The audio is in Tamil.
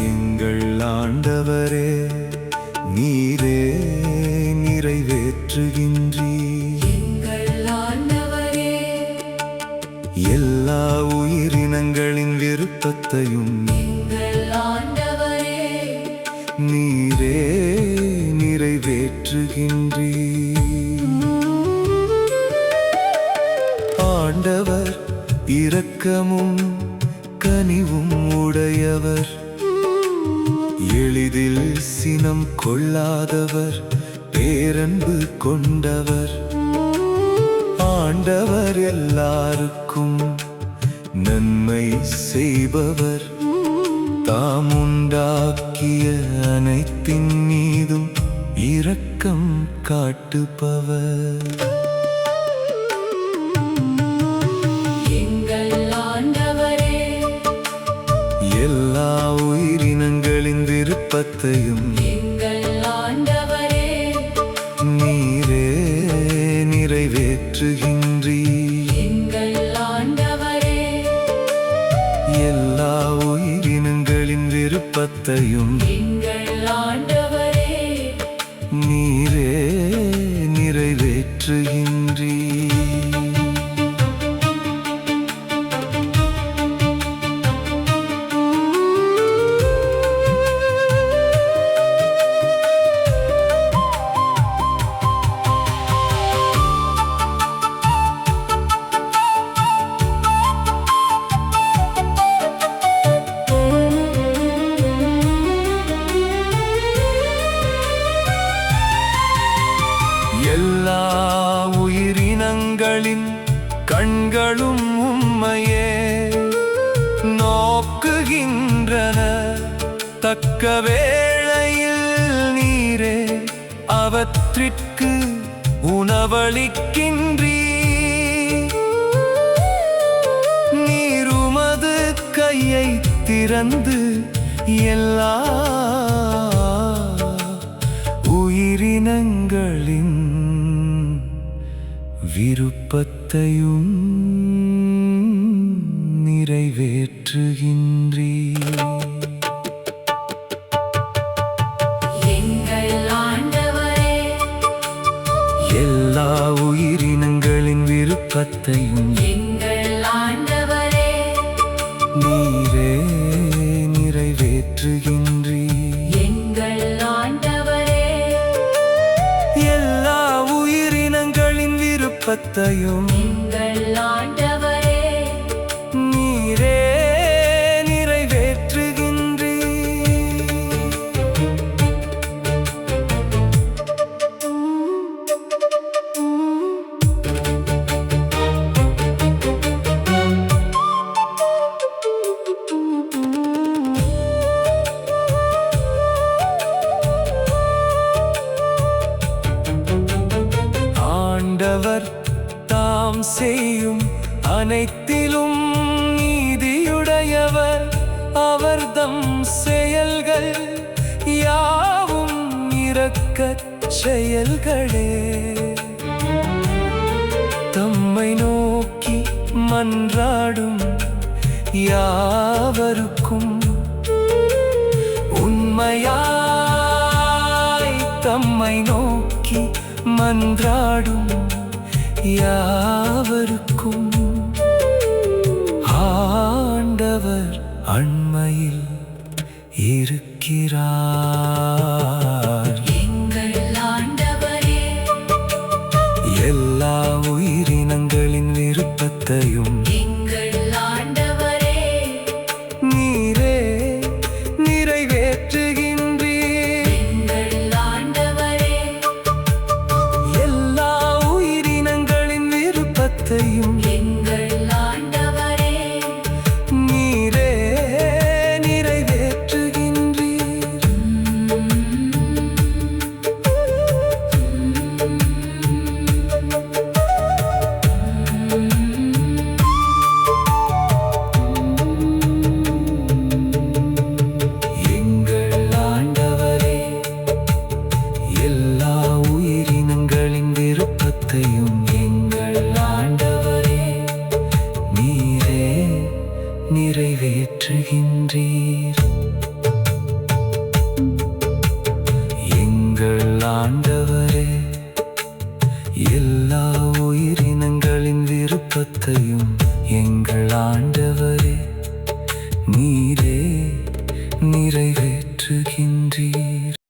எங்கள் ஆண்டவரே, நீரே நிறைவேற்றுகின்றீர். எங்கள் ஆண்டவரே, எல்லா உயிரினங்களின் விருப்பத்தையும் எங்கள் ஆண்டவரே, நீரே நிறைவேற்றுகின்றீர். ஆண்டவர் இரக்கமும் கனிவும் உடையவர், எளிதில் சினம் கொள்ளாதவர், பேரன்பு கொண்டவர். ஆண்டவர் எல்லாருக்கும் நன்மை செய்பவர், தாம் உண்டாக்கிய அனைத்தின் மீதும் இரக்கம் காட்டுபவர். எங்கள் ஆண்டவரே, எல்லா உயிரினங்களின் விருப்பத்தையும் எங்கள் ஆண்டவரே, நீரே நிறைவேற்றுகின்றீர். எங்கள் ஆண்டவரே, எல்லா உயிரினங்களின் விருப்பத்தையும் எங்கள் ஆண்டவரே, நீரே நிறைவேற்றுகின்றீர். எல்லா உயிரினங்களின் கண்களும் உம்மையே நோக்குகின்றன, தக்க வேளையில் நீரே அவற்றிற்கு உணவளிக்கின்றீர். நீர் உமது கையை திறந்து எல்லா உயிரினங்களின் விருப்பத்தையும் நிறைவேற்றுகின்றீர். எங்கள் ஆண்டவரே, எல்லா உயிரினங்களின் விருப்பத்தையும் எங்கள் ஆண்டவரே, நீரே நிறைவேற்றுகின்றீர். எங்கள் ஆண்டவரே, எல்லா உயிரினங்களின் விருப்பத்தையும் எங்கள் ஆண்டவரே, நீரே நிறைவேற்றுகின்றீர். ஆண்டவர் தாம் செய்யும் அனைத்திலும் நீதியுடையவர், அவர்தம் செயல்கள் யாவும் இரக்கச் செயல்களே. தம்மை நோக்கி மன்றாடும் யாவருக்கும் உண்மையாய் தம்மை நோக்கி மன்றாடும் யாவருக்கும் ஆண்டவர் அண்மையில் இருக்கிறார். எங்கள் ஆண்டவரே, எல்லா உயிரினங்களின் விருப்பத்தையும் எங்கள் ஆண்டவரே, நீரே நிறைவேற்றுகின்றீர். எங்கள் ஆண்டவரே, எல்லா உயிரினங்களின் விருப்பத்தையும் எங்கள் ஆண்டவரே, நீரே நிறைவேற்றுகின்றீர். எங்கள் நிறைவேற்றுகின்றீர்.